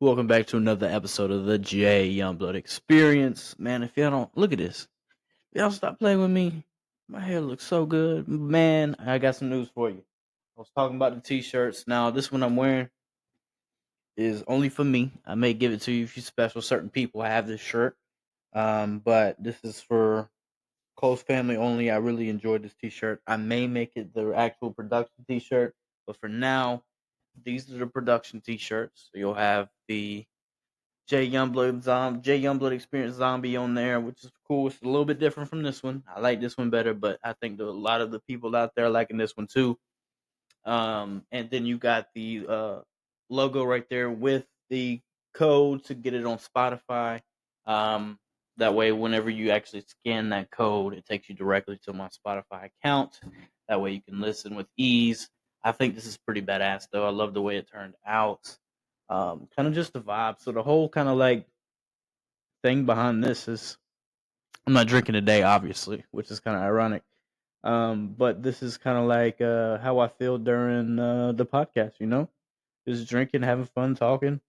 Welcome back to another episode of the Jay Youngblood Experience. Man, if y'all don't look at this, y'all stop playing with me. My hair looks so good. Man, I got some news for you. I was talking about the t-shirts. Now, this one I'm wearing is only for me. I may give it to you if you special certain people. I have this shirt. But this is for close family only. I really enjoyed this t-shirt. I may make it the actual production t-shirt, but for now, these are the production t-shirts. So you'll have the Jay Youngblood Experience Zombie on there, which is cool. It's a little bit different from this one. I like this one better, but I think a lot of the people out there are liking this one too. And then you got the logo right there with the code to get it on Spotify. That way, whenever you actually scan that code, it takes you directly to my Spotify account. That way, you can listen with ease. I think this is pretty badass, though. I love the way it turned out. Kind of just the vibe. So the whole kind of like thing behind this is I'm not drinking today, obviously, which is kind of ironic. But this is kind of like how I feel during the podcast, just drinking, having fun, talking.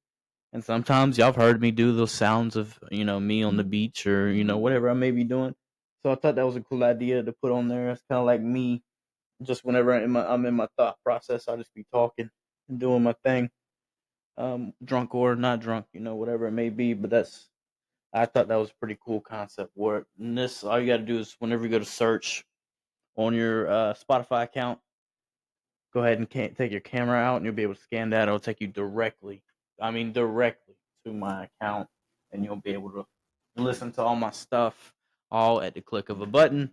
And sometimes y'all have heard me do those sounds of, me on the beach or, whatever I may be doing. So I thought that was a cool idea to put on there. It's kind of like me, just whenever I'm in my thought process, I'll just be talking and doing my thing, drunk or not drunk, whatever it may be. But I thought that was a pretty cool concept. Where and this, all you got to do is whenever you go to search on your Spotify account, go ahead and take your camera out, and you'll be able to scan that. It'll take you directly to my account, and you'll be able to listen to all my stuff all at the click of a button.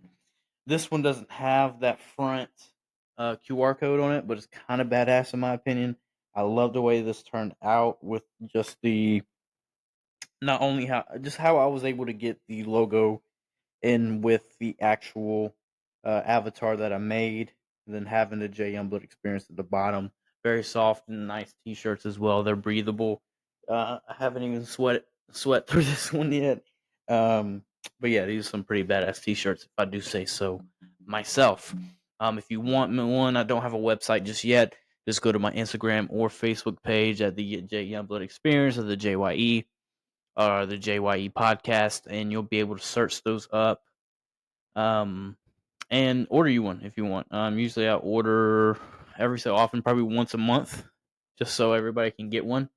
This one doesn't have that front QR code on it, but it's kind of badass in my opinion. I love the way this turned out with just the not only how I was able to get the logo in with the actual avatar that I made, and then having the Jay Youngblood Experience at the bottom. Very soft and nice t-shirts as well. They're breathable. I haven't even sweat through this one yet. But yeah, these are some pretty badass t-shirts, if I do say so myself. If you want one, I don't have a website just yet. Just go to my Instagram or Facebook page at the Jay Youngblood Experience or the JYE or the JYE podcast, and you'll be able to search those up and order you one if you want. Usually I order every so often, probably once a month, just so everybody can get one.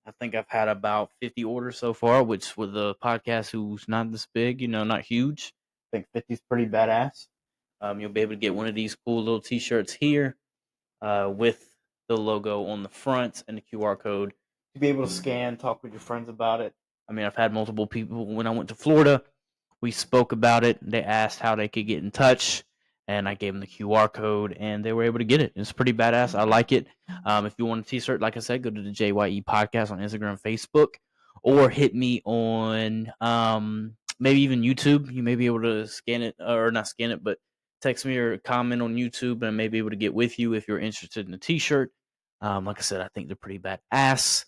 I think I've had about 50 orders so far, which with a podcast who's not this big, not huge, I think 50 is pretty badass. You'll be able to get one of these cool little t-shirts here with the logo on the front and the QR code to be able to scan, talk with your friends about it. I mean, I've had multiple people when I went to Florida. We spoke about it. They asked how they could get in touch, and I gave them the QR code, and they were able to get it. It's pretty badass. I like it. If you want a t-shirt, like I said, go to the JYE podcast on Instagram, Facebook, or hit me on maybe even YouTube. You may be able to scan it, or not scan it, but text me or comment on YouTube, and I may be able to get with you if you're interested in the t-shirt. Like I said, I think they're pretty badass.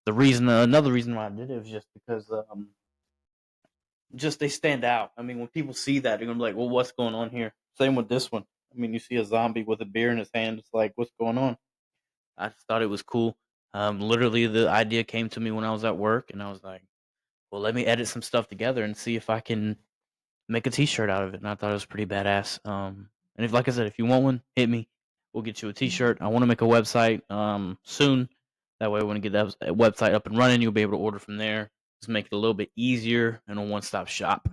Another reason why I did it was just because just they stand out. I mean, when people see that, they're gonna be like, "Well, what's going on here?" Same with this one. I mean, you see a zombie with a beer in his hand. It's like, what's going on? I just thought it was cool. Literally, the idea came to me when I was at work, and I was like, "Well, let me edit some stuff together and see if I can make a T-shirt out of it." And I thought it was pretty badass. And if, like I said, if you want one, hit me. We'll get you a T-shirt. I want to make a website soon. That way, when we get that website up and running, you'll be able to order from there. Just make it a little bit easier and a one-stop shop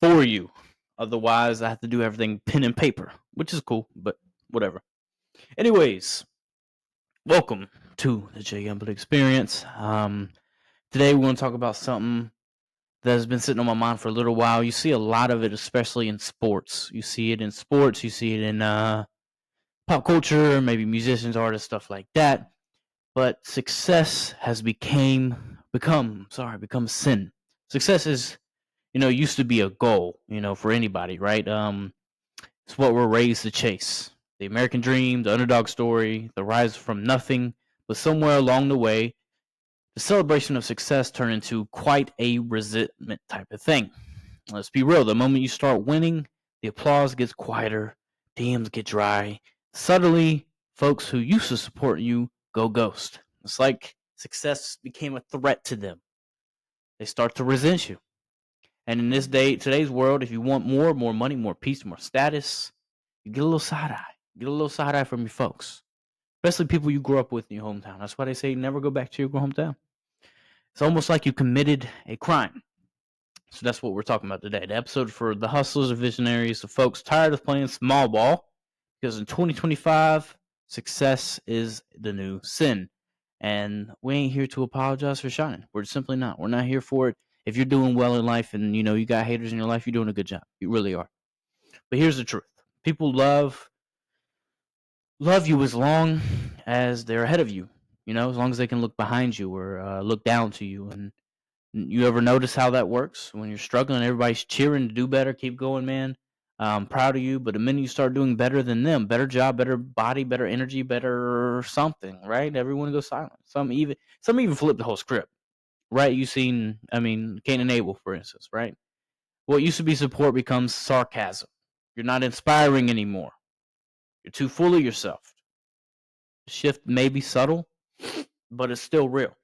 for you. Otherwise, I have to do everything pen and paper, which is cool, but whatever. Anyways, welcome to the Jay Youngblood Experience. Today, we're going to talk about something that has been sitting on my mind for a little while. You see a lot of it, especially in sports. You see it in sports. You see it in pop culture, maybe musicians, artists, stuff like that. But success has become sin. Success is, used to be a goal, for anybody, right? It's what we're raised to chase. The American dream, the underdog story, the rise from nothing. But somewhere along the way, the celebration of success turned into quite a resentment type of thing. Let's be real. The moment you start winning, the applause gets quieter, DMs get dry. Suddenly, folks who used to support you go ghost. It's like success became a threat to them. They start to resent you. And in today's world, if you want more money, more peace, more status, you get a little side eye. Get a little side eye from your folks, especially people you grew up with in your hometown. That's why they say never go back to your hometown. It's almost like you committed a crime. So that's what we're talking about today. The episode for the hustlers, the visionaries, the folks tired of playing small ball, because in 2025, success is the new sin. And we ain't here to apologize for shining. We're simply not. We're not here for it. If you're doing well in life and you got haters in your life, you're doing a good job. You really are. But here's the truth. People love you as long as they're ahead of you. As long as they can look behind you or look down to you. And you ever notice how that works? When you're struggling, everybody's cheering to do better. Keep going, man. I'm proud of you. But the minute you start doing better than them, better job, better body, better energy, better something, right? Everyone goes silent. Some even flip the whole script, right? You've seen, Cain and Abel, for instance, right? What used to be support becomes sarcasm. You're not inspiring anymore. You're too full of yourself. The shift may be subtle, but it's still real.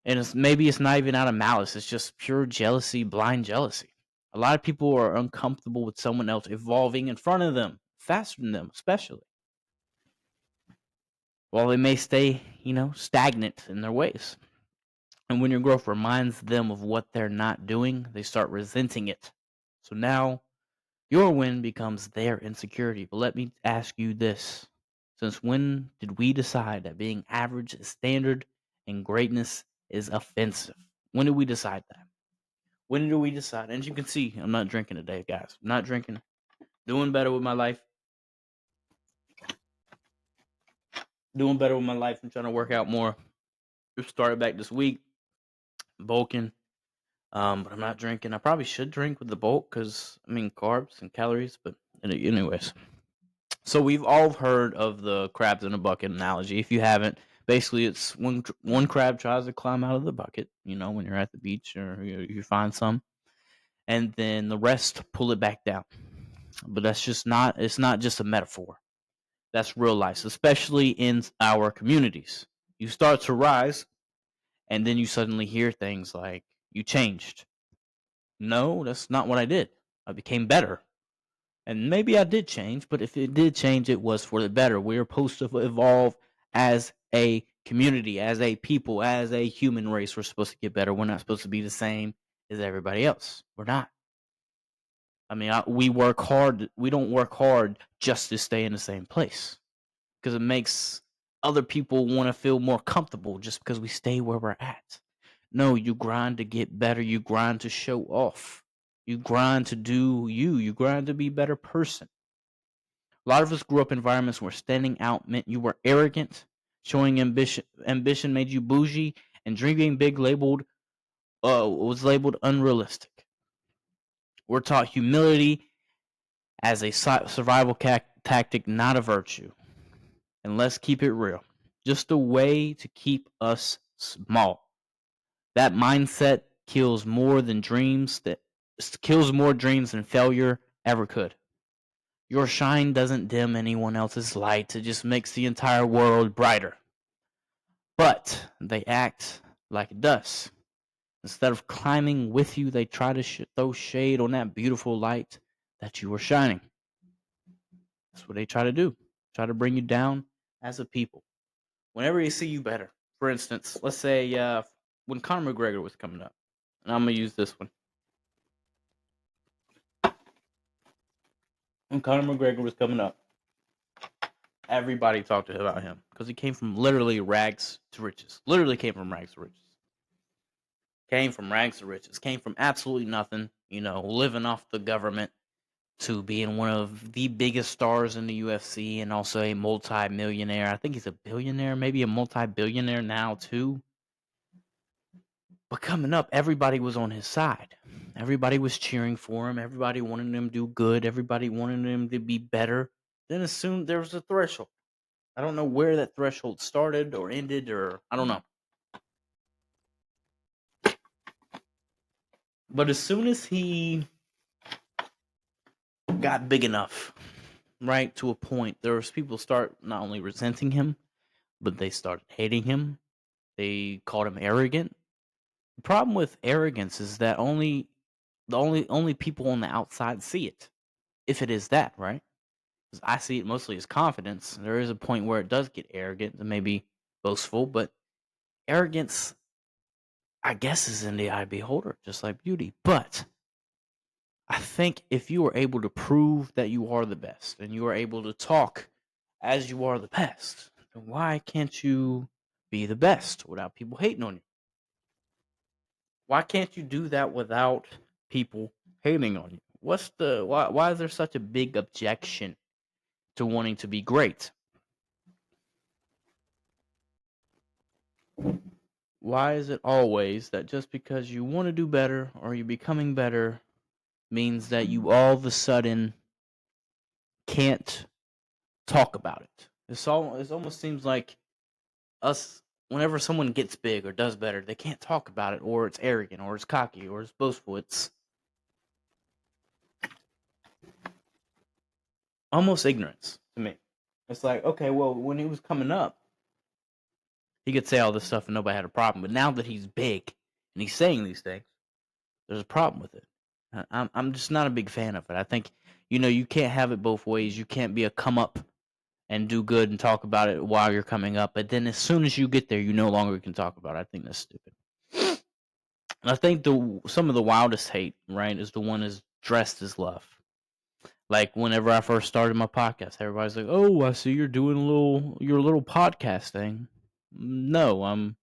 And maybe it's not even out of malice. It's just pure jealousy, blind jealousy. A lot of people are uncomfortable with someone else evolving in front of them, faster than them, especially. While they may stay, stagnant in their ways. And when your growth reminds them of what they're not doing, they start resenting it. So now your win becomes their insecurity. But let me ask you this. Since when did we decide that being average is standard and greatness is offensive? When did we decide that? When did we decide? And as you can see, I'm not drinking today, guys. I'm not drinking. Doing better with my life. Doing better with my life. I'm trying to work out more. Just started back this week. Bulking. But I'm not drinking. I probably should drink with the bulk because, carbs and calories. But anyways. So we've all heard of the crabs in a bucket analogy. If you haven't, basically it's one crab tries to climb out of the bucket, when you're at the beach or you find some. And then the rest pull it back down. But it's not just a metaphor. That's real life, especially in our communities. You start to rise, and then you suddenly hear things like, you changed. No, that's not what I did. I became better. And maybe I did change, but if it did change, it was for the better. We're supposed to evolve as a community, as a people, as a human race. We're supposed to get better. We're not supposed to be the same as everybody else. We're not. We work hard. We don't work hard just to stay in the same place because it makes other people want to feel more comfortable just because we stay where we're at. No, you grind to get better. You grind to show off. You grind to do you. You grind to be a better person. A lot of us grew up in environments where standing out meant you were arrogant, showing ambition made you bougie, and dreaming big was labeled unrealistic. We're taught humility as a survival tactic, not a virtue. And let's keep it real. Just a way to keep us small. That mindset kills more dreams than failure ever could. Your shine doesn't dim anyone else's light. It just makes the entire world brighter. But they act like it does. Instead of climbing with you, they try to throw shade on that beautiful light that you are shining. That's what they try to do. Try to bring you down as a people. Whenever they see you better. For instance, let's say when Conor McGregor was coming up. And I'm going to use this one. When Conor McGregor was coming up, everybody talked about him because he came from literally rags to riches. Literally came from rags to riches. Came from rags to riches. Came from absolutely nothing, living off the government to being one of the biggest stars in the UFC and also a multi-millionaire. I think he's a billionaire, maybe a multi-billionaire now too. But coming up, everybody was on his side. Everybody was cheering for him. Everybody wanted him to do good. Everybody wanted him to be better. Then as soon there was a threshold. I don't know where that threshold started or ended, or I don't know. But as soon as he got big enough, right, to a point, there was people start not only resenting him, but they started hating him. They called him arrogant. The problem with arrogance is that only people on the outside see it. If it is that, right? 'Cause I see it mostly as confidence. There is a point where it does get arrogant and maybe boastful, but arrogance, I guess, is in the eye of the beholder, just like beauty. But I think if you are able to prove that you are the best and you are able to talk as you are the best, then why can't you be the best without people hating on you? Why can't you do that without people hating on you? Why is there such a big objection to wanting to be great? Why is it always that just because you want to do better or you're becoming better means that you all of a sudden can't talk about it? It almost seems like us whenever someone gets big or does better, they can't talk about it, or it's arrogant, or it's cocky, or it's boastful. It's almost ignorance to me. It's like, okay, well, when he was coming up, he could say all this stuff and nobody had a problem. But now that he's big and he's saying these things, there's a problem with it. I'm just not a big fan of it. I think you can't have it both ways. You can't be a come up and do good and talk about it while you're coming up, but then as soon as you get there, you no longer can talk about it. I think that's stupid. I think some of the wildest hate, right, is the one is dressed as love. Like whenever I first started my podcast, everybody's like, "Oh, I see you're doing your little podcast thing." No, I'm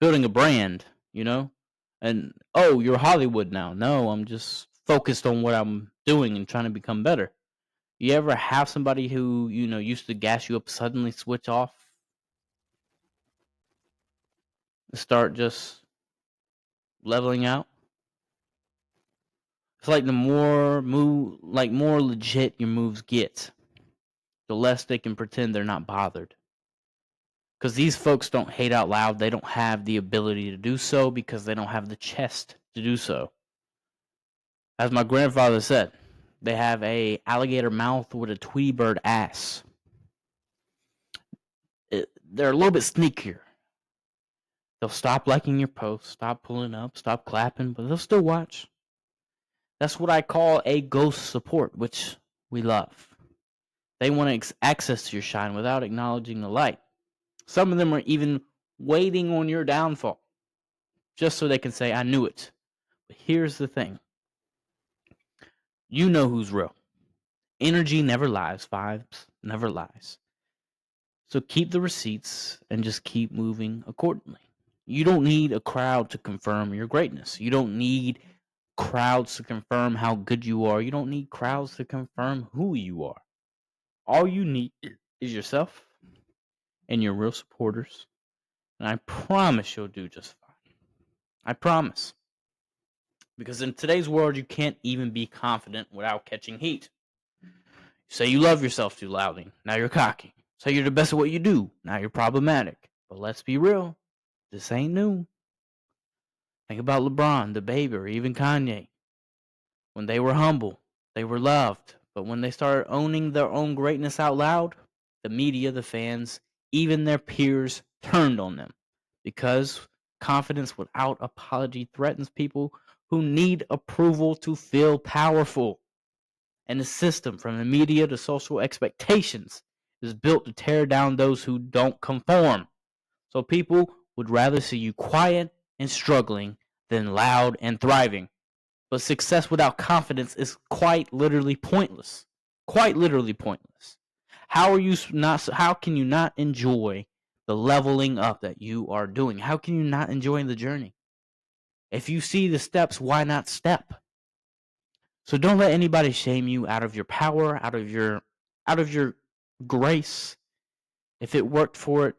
building a brand, you know? And oh, you're Hollywood now. No, I'm just focused on what I'm doing and trying to become better. You ever have somebody who, used to gas you up suddenly switch off and start just leveling out? It's like more legit your moves get, the less they can pretend they're not bothered. Because these folks don't hate out loud. They don't have the ability to do so because they don't have the chest to do so. As my grandfather said, they have a alligator mouth with a Tweety bird ass. They're a little bit sneakier. They'll stop liking your posts, stop pulling up, stop clapping, but they'll still watch. That's what I call a ghost support, which we love. They want access to your shine without acknowledging the light. Some of them are even waiting on your downfall just so they can say, I knew it. But here's the thing. You know who's real. Energy never lies. Vibes never lies. So keep the receipts and just keep moving accordingly. You don't need a crowd to confirm your greatness. You don't need crowds to confirm how good you are. You don't need crowds to confirm who you are. All you need is yourself and your real supporters. And I promise you'll do just fine. I promise. Because in today's world, you can't even be confident without catching heat. You say you love yourself too loudly. Now you're cocky. Say you're the best at what you do. Now you're problematic. But let's be real. This ain't new. Think about LeBron, the baby, or even Kanye. When they were humble, they were loved. But when they started owning their own greatness out loud, the media, the fans, even their peers turned on them. Because confidence without apology threatens people who need approval to feel powerful. And the system, from the media to social expectations, is built to tear down those who don't conform. So people would rather see you quiet and struggling than loud and thriving. But success without confidence is quite literally pointless. Quite literally pointless. How can you not enjoy the leveling up that you are doing? How can you not enjoy the journey? If you see the steps, why not step? So don't let anybody shame you out of your power, out of your grace. If you work for it,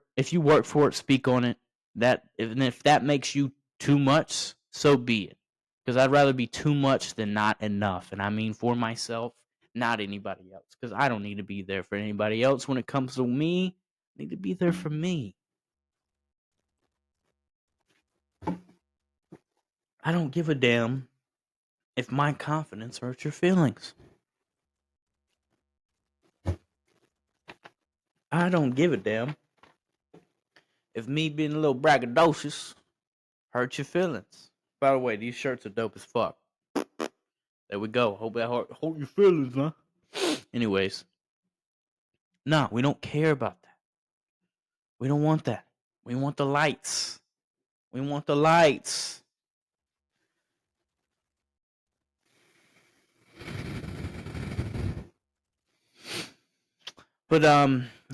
speak on it. If that makes you too much, so be it. Because I'd rather be too much than not enough. And I mean for myself, not anybody else. Because I don't need to be there for anybody else. When it comes to me, I need to be there for me. I don't give a damn if my confidence hurts your feelings. I don't give a damn if me being a little braggadocious hurt your feelings. By the way, these shirts are dope as fuck. There we go. Hope that hurt your feelings, huh? Anyways, no, we don't care about that. We don't want that. We want the lights. We want the lights. But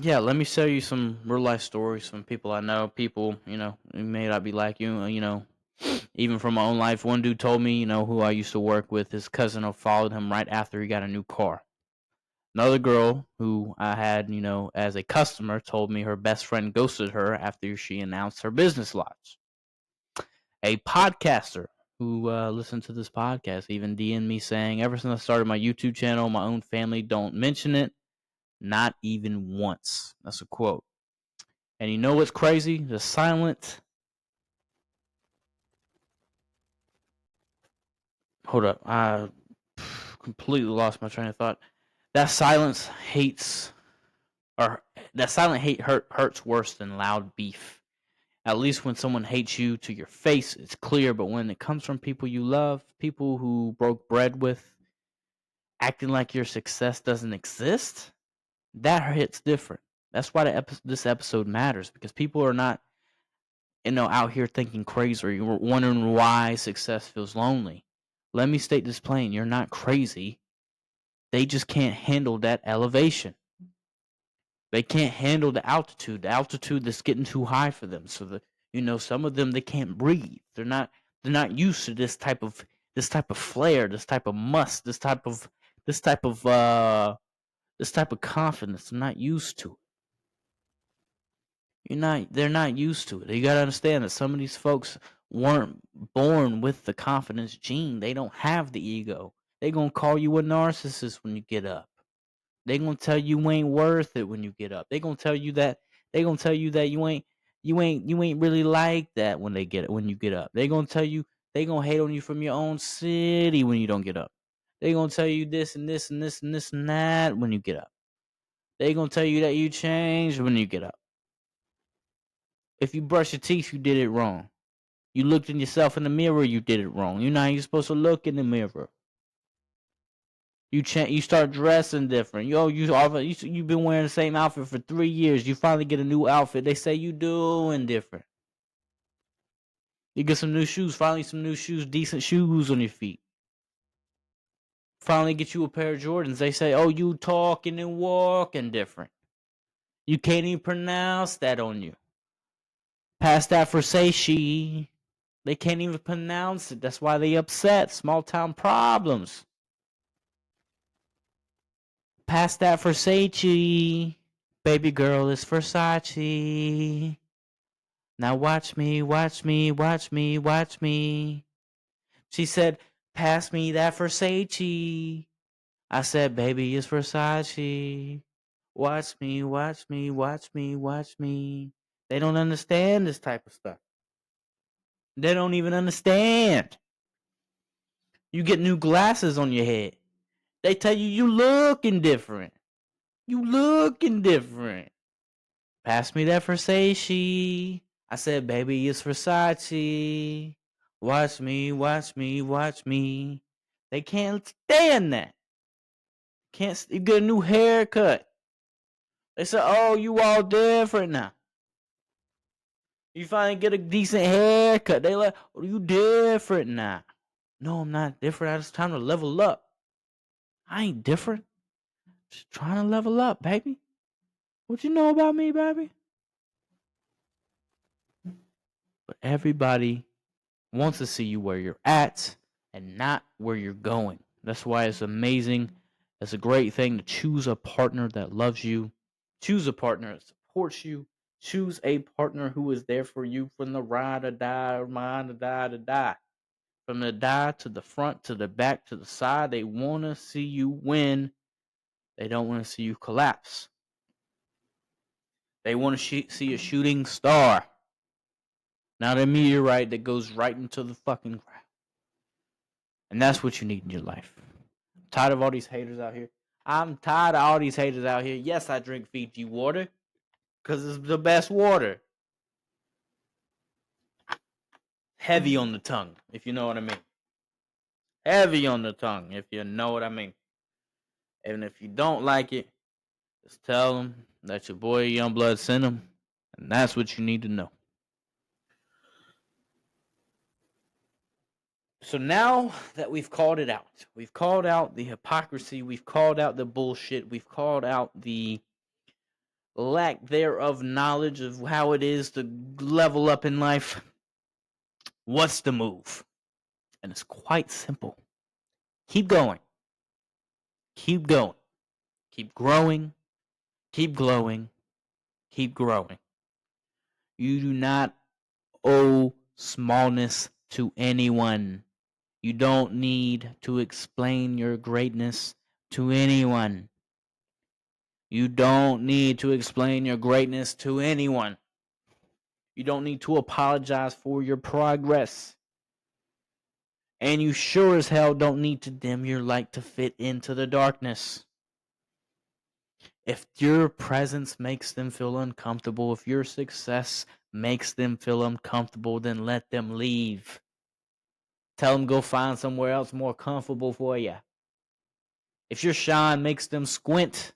yeah, let me tell you some real life stories from people I know. People, who may not be like you, even from my own life. One dude told me, who I used to work with, his cousin followed him right after he got a new car. Another girl who I had, as a customer told me her best friend ghosted her after she announced her business launch. A podcaster who listened to this podcast even DM'd me saying, ever since I started my YouTube channel, my own family don't mention it, not even once. That's a quote. And you know what's crazy? The silent. Hold up. I completely lost my train of thought. That silence hates, or that silent hate hurts worse than loud beef. At least when someone hates you to your face, it's clear. But when it comes from people you love, people who broke bread with, acting like your success doesn't exist, that hits different. That's why this episode matters, because people are not, out here thinking crazy or you're wondering why success feels lonely. Let me state this plain. You're not crazy. They just can't handle that elevation. They can't handle the altitude that's getting too high for them. So some of them, they can't breathe. They're not used to this type of flare, this type of must, this type of confidence. They're not used to it. They're not used to it. You gotta understand that some of these folks weren't born with the confidence gene. They don't have the ego. They gonna call you a narcissist when you get up. They gonna tell you ain't worth it when you get up. They gonna tell you that you ain't really like that when you get up. They gonna hate on you from your own city when you don't get up. They gonna tell you this and this and this and this and that when you get up. They gonna tell you that you changed when you get up. If you brush your teeth, you did it wrong. You looked in yourself in the mirror, you did it wrong. You're not even supposed to look in the mirror. You start dressing different. You've been wearing the same outfit for 3 years. You finally get a new outfit. They say you doing different. You get some new shoes. Finally, some new shoes, decent shoes on your feet. Finally, get you a pair of Jordans. They say, oh, you talking and walking different. You can't even pronounce that on you. Pass that for say she. They can't even pronounce it. That's why they upset. Small town problems. Pass that for Versace. Baby girl is Versace. Now watch me, watch me, watch me, watch me. She said, pass me that Versace. I said, baby, it's Versace. Watch me, watch me, watch me, watch me. They don't understand this type of stuff. They don't even understand. You get new glasses on your head. They tell you looking different. You looking different. Pass me that Versace. I said, baby, it's Versace. Watch me, watch me, watch me. They can't stand that. You get a new haircut. They say, oh, you all different now. You finally get a decent haircut. They like, oh, you different now. No, I'm not different. It's time to level up. I ain't different. Just trying to level up, baby. What you know about me, baby? But everybody wants to see you where you're at and not where you're going. That's why it's amazing. It's a great thing to choose a partner that loves you. Choose a partner that supports you. Choose a partner who is there for you from the ride or die or mine to die to die. From the die to the front to the back to the side. They want to see you win. They don't want to see you collapse. They want to see a shooting star. Not a meteorite that goes right into the fucking ground. And that's what you need in your life. I'm tired of all these haters out here. I'm tired of all these haters out here. Yes, I drink Fiji water because it's the best water. heavy on the tongue, if you know what I mean. Heavy on the tongue, if you know what I mean. And if you don't like it, just tell them that your boy Youngblood sent them, and that's what you need to know. So now that we've called it out, we've called out the hypocrisy, we've called out the bullshit, we've called out the lack thereof knowledge of how it is to level up in life. What's the move? And it's quite simple. Keep going. Keep going. Keep growing. Keep glowing. Keep growing. You do not owe smallness to anyone. You don't need to explain your greatness to anyone. You don't need to explain your greatness to anyone. You don't need to apologize for your progress. And you sure as hell don't need to dim your light to fit into the darkness. If your presence makes them feel uncomfortable, if your success makes them feel uncomfortable, then let them leave. Tell them go find somewhere else more comfortable for you. If your shine makes them squint,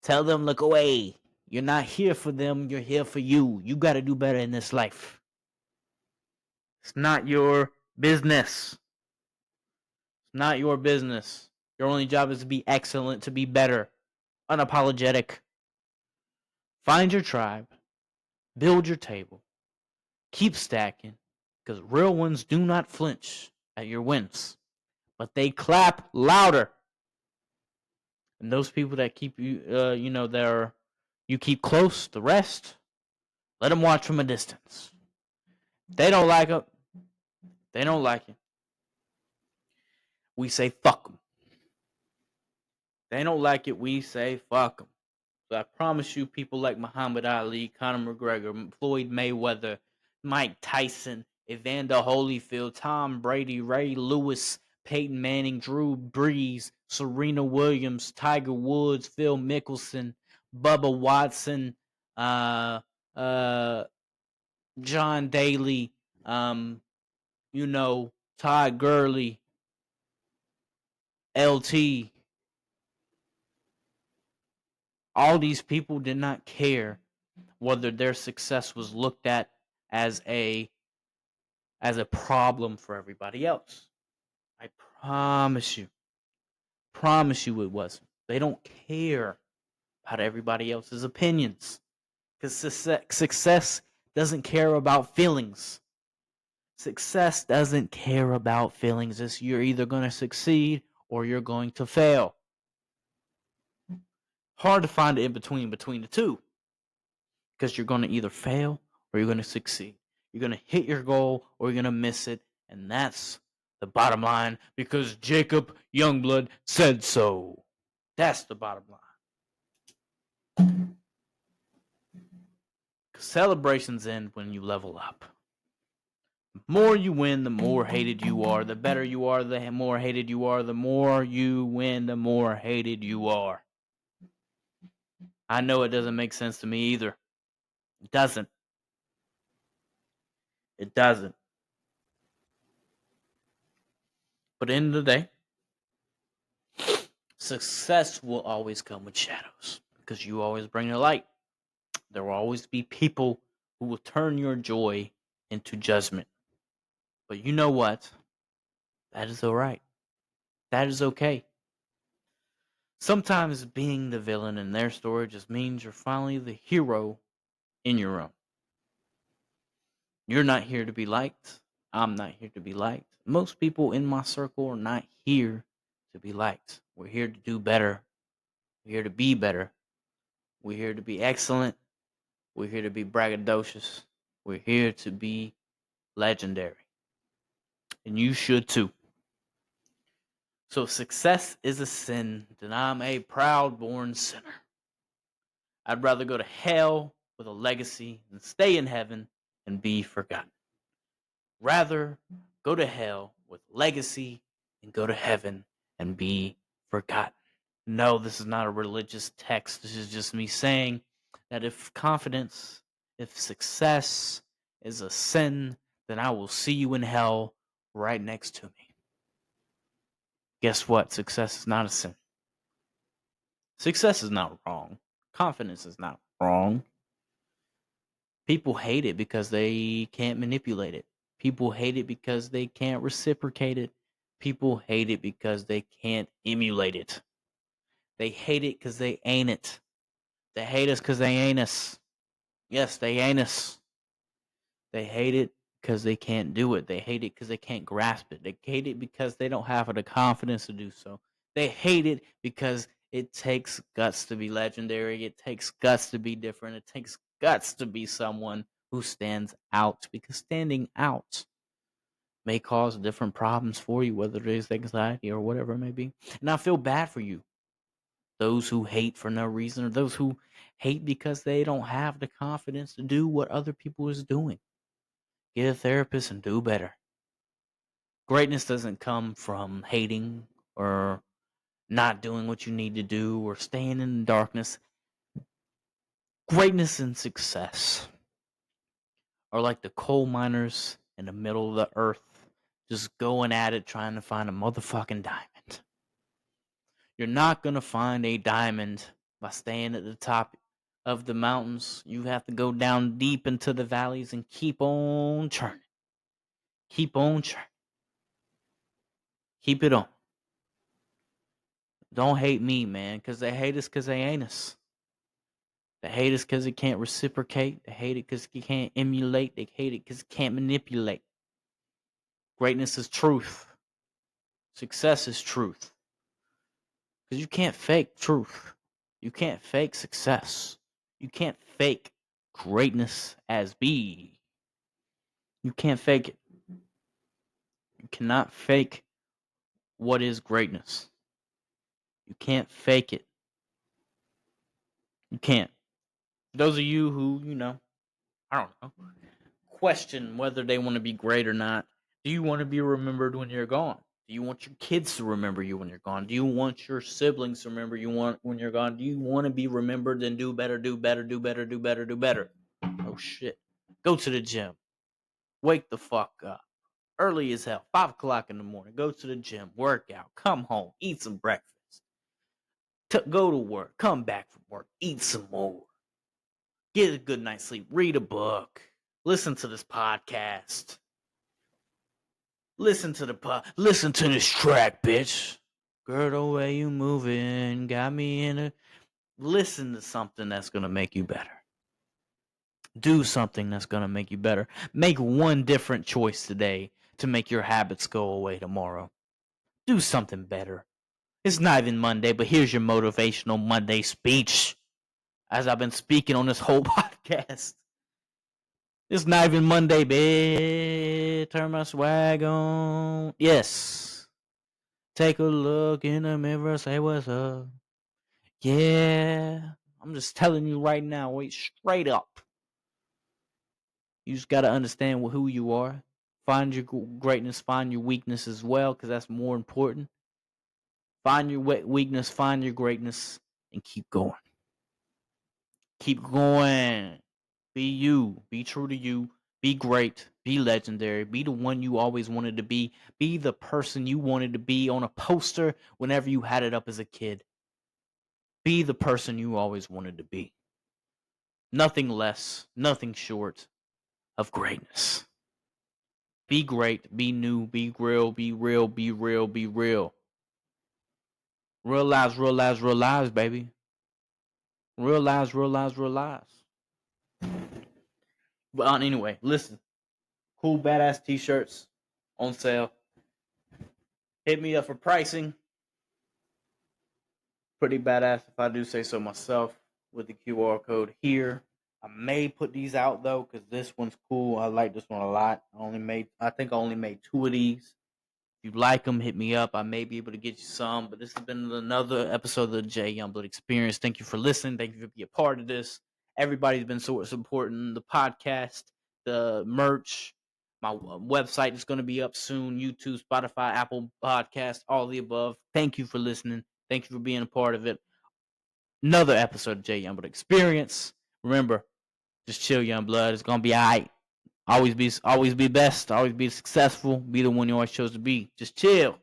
tell them look away. You're not here for them, you're here for you. You got to do better in this life. It's not your business. It's not your business. Your only job is to be excellent, to be better, unapologetic. Find your tribe, build your table, keep stacking, because real ones do not flinch at your wins, but they clap louder. And those people that keep you, you keep close, the rest, let them watch from a distance. They don't like it. They don't like it. We say fuck them. They don't like it. We say fuck them. So I promise you, people like Muhammad Ali, Conor McGregor, Floyd Mayweather, Mike Tyson, Evander Holyfield, Tom Brady, Ray Lewis, Peyton Manning, Drew Brees, Serena Williams, Tiger Woods, Phil Mickelson, Bubba Watson, uh, uh, John Daly, Todd Gurley, LT. All these people did not care whether their success was looked at as a problem for everybody else. I promise you it wasn't. They don't care about everybody else's opinions, because success doesn't care about feelings. Success doesn't care about feelings. It's you're either going to succeed or you're going to fail. Hard to find it between the two, because you're going to either fail or you're going to succeed. You're going to hit your goal or you're going to miss it. And that's the bottom line, because Jacob Youngblood said so. That's the bottom line. Celebrations end when you level up. The more you win, the more hated you are. The better you are, the more hated you are. The more you win, the more hated you are. I know it doesn't make sense to me either. It doesn't. It doesn't. But at the end of the day, success will always come with shadows, because you always bring the light. There will always be people who will turn your joy into judgment. But you know what? That is all right. That is okay. Sometimes being the villain in their story just means you're finally the hero in your own. You're not here to be liked. I'm not here to be liked. Most people in my circle are not here to be liked. We're here to do better. We're here to be better. We're here to be excellent. We're here to be braggadocious. We're here to be legendary. And you should too. So if success is a sin, then I'm a proud born sinner. I'd rather go to hell with a legacy than stay in heaven and be forgotten. Rather go to hell with legacy and go to heaven and be forgotten. No, this is not a religious text. This is just me saying that if success is a sin, then I will see you in hell right next to me. Guess what? Success is not a sin. Success is not wrong. Confidence is not wrong. People hate it because they can't manipulate it. People hate it because they can't reciprocate it. People hate it because they can't emulate it. They hate it because they ain't it. They hate us because they ain't us. Yes, they ain't us. They hate it because they can't do it. They hate it because they can't grasp it. They hate it because they don't have the confidence to do so. They hate it because it takes guts to be legendary. It takes guts to be different. It takes guts to be someone who stands out, because standing out may cause different problems for you, whether it is anxiety or whatever it may be. And I feel bad for you. Those who hate for no reason, or those who hate because they don't have the confidence to do what other people is doing. Get a therapist and do better. Greatness doesn't come from hating or not doing what you need to do or staying in the darkness. Greatness and success are like the coal miners in the middle of the earth, just going at it trying to find a motherfucking diamond. You're not going to find a diamond by staying at the top of the mountains. You have to go down deep into the valleys and keep on churning. Keep on churning. Keep it on. Don't hate me, man, because they hate us because they ain't us. They hate us because it can't reciprocate. They hate it because it can't emulate. They hate it because it can't manipulate. Greatness is truth. Success is truth. Because you can't fake truth. You can't fake success. You can't fake greatness as be. You can't fake it. You cannot fake what is greatness. You can't fake it. You can't. Those of you who, I don't know, question whether they want to be great or not. Do you want to be remembered when you're gone? Do you want your kids to remember you when you're gone? Do you want your siblings to remember you when you're gone? Do you want to be remembered and do better, do better, do better, do better, do better? Oh shit. Go to the gym. Wake the fuck up. Early as hell. 5 o'clock in the morning. Go to the gym. Work out. Come home. Eat some breakfast. Go to work. Come back from work. Eat some more. Get a good night's sleep. Read a book. Listen to this podcast. Listen to this track, bitch. Girl, the way you moving got me in a. Listen to something that's gonna make you better. Do something that's gonna make you better. Make one different choice today to make your habits go away tomorrow. Do something better. It's not even Monday, but here's your motivational Monday speech. As I've been speaking on this whole podcast. It's not even Monday, bitch. Turn my swag on. Yes. Take a look in the mirror, say what's up. Yeah. I'm just telling you right now, wait, straight up. You just got to understand who you are. Find your greatness, find your weakness as well, because that's more important. Find your weakness, find your greatness, and keep going. Keep going. Be you. Be true to you. Be great. Be legendary. Be the one you always wanted to be. Be the person you wanted to be on a poster whenever you had it up as a kid. Be the person you always wanted to be. Nothing less, nothing short of greatness. Be great. Be new. Be real. Be real. Be real. Be real. Real lives, real lives, real lives, baby. Real lives, real lives, real lives. But anyway, listen. Cool, badass t-shirts on sale. Hit me up for pricing. Pretty badass, if I do say so myself, with the QR code here. I may put these out though, because this one's cool. I like this one a lot. I think I only made 2 of these. If you like them, hit me up. I may be able to get you some. But this has been another episode of the Jay Youngblood Experience. Thank you for listening. Thank you for being a part of this. Everybody's been so supporting the podcast, the merch. My website is going to be up soon. YouTube, Spotify, Apple Podcast, all the above. Thank you for listening. Thank you for being a part of it. Another episode of Jay Youngblood Experience. Remember, just chill, Youngblood. It's going to be all right. Always be best. Always be successful. Be the one you always chose to be. Just chill.